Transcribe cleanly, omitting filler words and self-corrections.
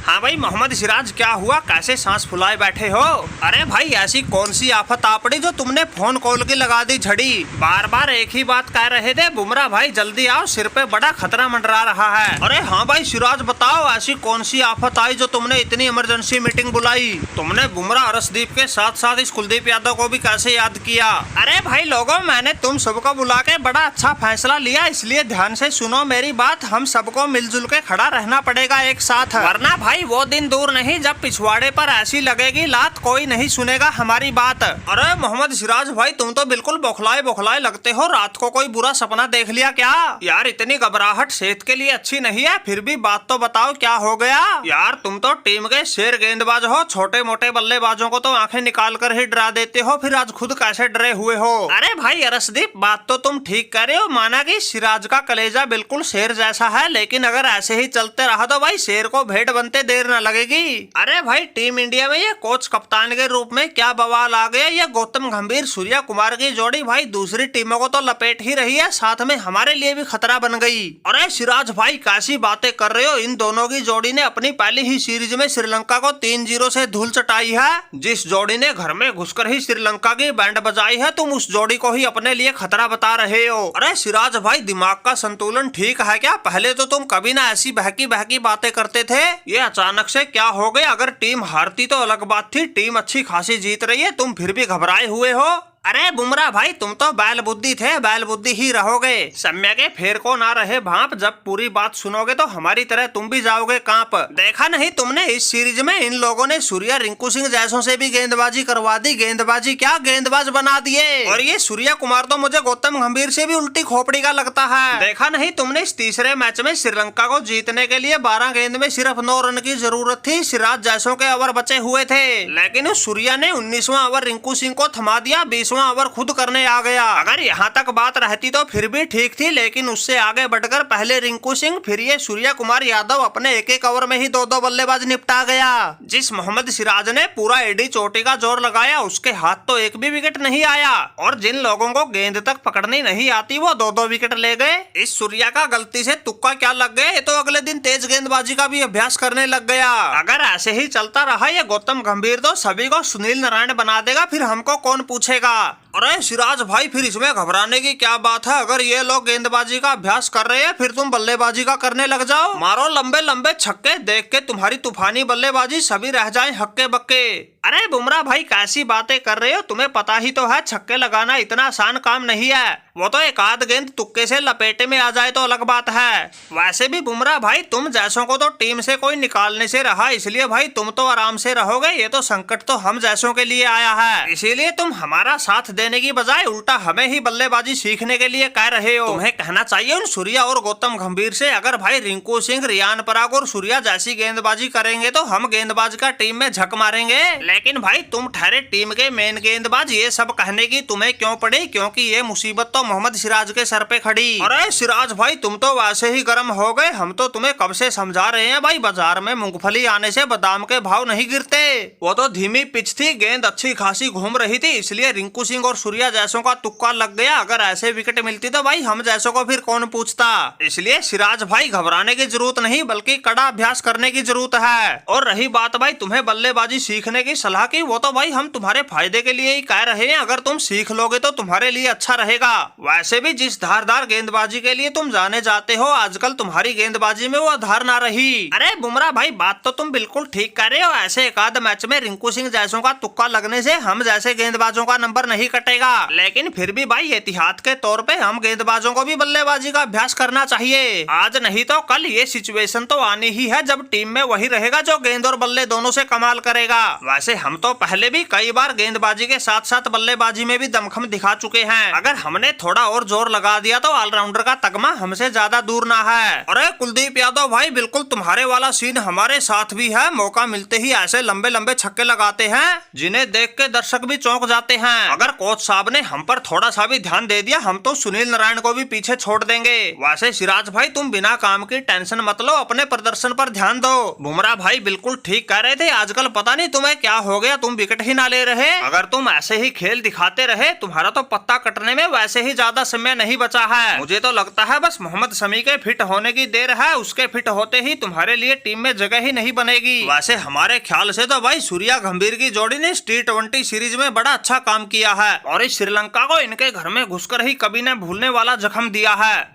हाँ भाई मोहम्मद सिराज, क्या हुआ? कैसे सांस फुलाए बैठे हो? अरे भाई ऐसी कौन सी आफत आ पड़ी जो तुमने फोन कॉल की लगा दी झड़ी? बार बार एक ही बात कह रहे थे, बुमराह भाई जल्दी आओ, सिर पे बड़ा खतरा मंडरा रहा है। अरे हाँ भाई सिराज बताओ, ऐसी कौन सी आफत आई जो तुमने इतनी इमरजेंसी मीटिंग बुलाई? तुमने बुमराह अर्शदीप के साथ साथ इस कुलदीप यादव को भी कैसे याद किया? अरे भाई लोगों, मैंने तुम सबको बुला के बड़ा अच्छा फैसला लिया, इसलिए ध्यान से सुनो मेरी बात। हम सबको मिलजुल के खड़ा रहना पड़ेगा एक साथ, वरना भाई वो दिन दूर नहीं जब पिछवाड़े पर ऐसी लगेगी लात, कोई नहीं सुनेगा हमारी बात। अरे मोहम्मद सिराज भाई, तुम तो बिल्कुल बौखलाए बौखलाए लगते हो। रात को कोई बुरा सपना देख लिया क्या? यार इतनी घबराहट सेहत के लिए अच्छी नहीं है, फिर भी बात तो बताओ क्या हो गया? यार तुम तो टीम के शेर गेंदबाज हो, छोटे मोटे बल्लेबाजों को तो आंखें निकाल कर ही डरा देते हो, फिर आज खुद कैसे डरे हुए हो? अरे भाई अर्शदीप, बात तो तुम ठीक कह रहे हो, माना कि सिराज का कलेजा बिल्कुल शेर जैसा है, लेकिन अगर ऐसे ही चलते रहा तो भाई शेर को भेड़ बनते देर न लगेगी। अरे भाई टीम इंडिया में ये कोच कप्तान के रूप में क्या बवाल आ गया। ये गौतम गंभीर सूर्या कुमार की जोड़ी भाई दूसरी टीमों को तो लपेट ही रही है, साथ में हमारे लिए भी खतरा बन गई। अरे सिराज भाई कैसी बातें कर रहे हो? इन दोनों की जोड़ी ने अपनी पहली ही सीरीज में श्रीलंका को 3-0 से धूल चटाई है। जिस जोड़ी ने घर में घुसकर ही श्रीलंका की बैंड बजाई है, तुम उस जोड़ी को ही अपने लिए खतरा बता रहे हो। अरे सिराज भाई, दिमाग का संतुलन ठीक है क्या? पहले तो तुम कभी ना ऐसी बहकी बहकी बातें करते थे, ये अचानक से क्या हो गया? अगर टीम हारती तो अलग बात थी, टीम अच्छी खासी जीत रही है, तुम फिर भी घबराए हुए हो। अरे बुमराह भाई, तुम तो बैल बुद्धि थे, बैल बुद्धि ही रहोगे। सम्य के फेर को ना रहे भाप, जब पूरी बात सुनोगे तो हमारी तरह तुम भी जाओगे कांप। देखा नहीं तुमने इस सीरीज में इन लोगों ने सूर्या रिंकू सिंह जैसों से भी गेंदबाजी करवा दी। गेंदबाजी क्या, गेंदबाज बना दिए। और ये सूर्या कुमार तो मुझे गौतम गंभीर से भी उल्टी खोपड़ी का लगता है। देखा नहीं तुमने इस तीसरे मैच में श्रीलंका को जीतने के लिए 12 गेंद में सिर्फ 9 रन की जरूरत थी। सिराज जैसों के ओवर बचे हुए थे, लेकिन सूर्या ने 19वां ओवर रिंकू सिंह को थमा दिया, 20वां ओवर खुद करने आ गया। अगर यहाँ तक बात रहती तो फिर भी ठीक थी, लेकिन उससे आगे बढ़कर पहले रिंकू सिंह, फिर ये सूर्या कुमार यादव अपने एक ओवर में ही 2-2 बल्लेबाज निपटा गया। जिस मोहम्मद सिराज ने पूरा एडी चोटी का जोर लगाया, उसके हाथ तो एक भी विकेट नहीं आया, और जिन लोगों को गेंद तक पकड़नी नहीं आती वो 2-2 विकेट ले गए। इस सूर्या का गलती से तुक्का क्या लग गया, ये तो अगले दिन तेज गेंदबाजी का भी अभ्यास करने लग गया। अगर ऐसे ही चलता रहा ये गौतम गंभीर तो सभी को सुनील नारायण बना देगा, फिर हमको कौन पूछेगा? अरे सिराज भाई, फिर इसमें घबराने की क्या बात है? अगर ये लोग गेंदबाजी का अभ्यास कर रहे हैं, फिर तुम बल्लेबाजी का करने लग जाओ। मारो लंबे लंबे छक्के, देख के तुम्हारी तूफानी बल्लेबाजी सभी रह जाएं हक्के बक्के। अरे बुमराह भाई, कैसी बातें कर रहे हो? तुम्हें पता ही तो है छक्के लगाना इतना आसान काम नहीं है। वो तो एक आध गेंद तुक्के से लपेटे में आ जाए तो अलग बात है। वैसे भी बुमराह भाई, तुम जैसों को तो टीम से कोई निकालने से रहा, इसलिए भाई तुम तो आराम से रहोगे। ये तो संकट तो हम जैसों के लिए आया है, इसीलिए तुम हमारा साथ देने की बजाय उल्टा हमें ही बल्लेबाजी सीखने के लिए कह रहे हो। तुम्हें कहना चाहिए उन सूर्या और गौतम गंभीर से, अगर भाई रिंकू सिंह, रियान पराग और सूर्या जैसी गेंदबाजी करेंगे तो हम गेंदबाज का टीम में झक मारेंगे। लेकिन भाई तुम ठहरे टीम के मेन गेंदबाज, ये सब कहने की तुम्हें क्यों पड़ी? क्योंकि ये मुसीबत तो मोहम्मद सिराज के सर पे खड़ी। अरे सिराज भाई, तुम तो वैसे ही गर्म हो गए। हम तो तुम्हें कब से समझा रहे हैं भाई, बाजार में मूंगफली आने से बादाम के भाव नहीं गिरते। वो तो धीमी पिच थी, गेंद अच्छी खासी घूम रही थी, इसलिए रिंकू सिंह और सूर्या जैसों का तुक्का लग गया। अगर ऐसे विकेट मिलती तो भाई हम जैसों को फिर कौन पूछता। इसलिए सिराज भाई, घबराने की जरूरत नहीं, बल्कि कड़ा अभ्यास करने की जरूरत है। और रही बात भाई तुम्हें बल्लेबाजी सीखने की सलाह की, वो तो भाई हम तुम्हारे फायदे के लिए ही कह रहे हैं। अगर तुम सीख लोगे तो तुम्हारे लिए अच्छा रहेगा। वैसे भी जिस धारदार गेंदबाजी के लिए तुम जाने जाते हो, आजकल तुम्हारी गेंदबाजी में वो धार ना रही। अरे बुमराह भाई, बात तो तुम बिल्कुल ठीक कह रहे हो। ऐसे एक आध मैच में रिंकू सिंह जैसों का तुक्का लगने से हम जैसे गेंदबाजों का नंबर नहीं कटेगा, लेकिन फिर भी भाई एहतियात के तौर पे हम गेंदबाजों को भी बल्लेबाजी का अभ्यास करना चाहिए। आज नहीं तो कल ये सिचुएशन तो आनी ही है जब टीम में वही रहेगा जो गेंद और बल्ले दोनों से कमाल करेगा। वैसे हम तो पहले भी कई बार गेंदबाजी के साथ साथ बल्लेबाजी में भी दमखम दिखा चुके हैं। अगर हमने थोड़ा और जोर लगा दिया तो ऑलराउंडर का तगमा हमसे ज्यादा दूर ना है। अरे कुलदीप यादव भाई, बिल्कुल तुम्हारे वाला सीन हमारे साथ भी है। मौका मिलते ही ऐसे लंबे लंबे छक्के लगाते हैं जिन्हें देख के दर्शक भी चौंक जाते हैं। अगर कोच साहब ने हम पर थोड़ा सा भी ध्यान दे दिया, हम तो सुनील नारायण को भी पीछे छोड़ देंगे। वैसे सिराज भाई, तुम बिना काम की टेंशन मत लो, अपने प्रदर्शन पर ध्यान दो। बुमराह भाई बिल्कुल ठीक कह रहे थे, आजकल पता नहीं तुम्हें क्या हो गया तुम विकेट ही ना ले रहे। अगर तुम ऐसे ही खेल दिखाते रहे तुम्हारा तो पत्ता कटने में वैसे ही ज्यादा समय नहीं बचा है। मुझे तो लगता है बस मोहम्मद शमी के फिट होने की देर है, उसके फिट होते ही तुम्हारे लिए टीम में जगह ही नहीं बनेगी। वैसे हमारे ख्याल से तो भाई सूर्या गंभीर की जोड़ी ने T20 सीरीज में बड़ा अच्छा काम किया है और इस श्रीलंका को इनके घर में घुसकर ही कभी न भूलने वाला जख्म दिया है।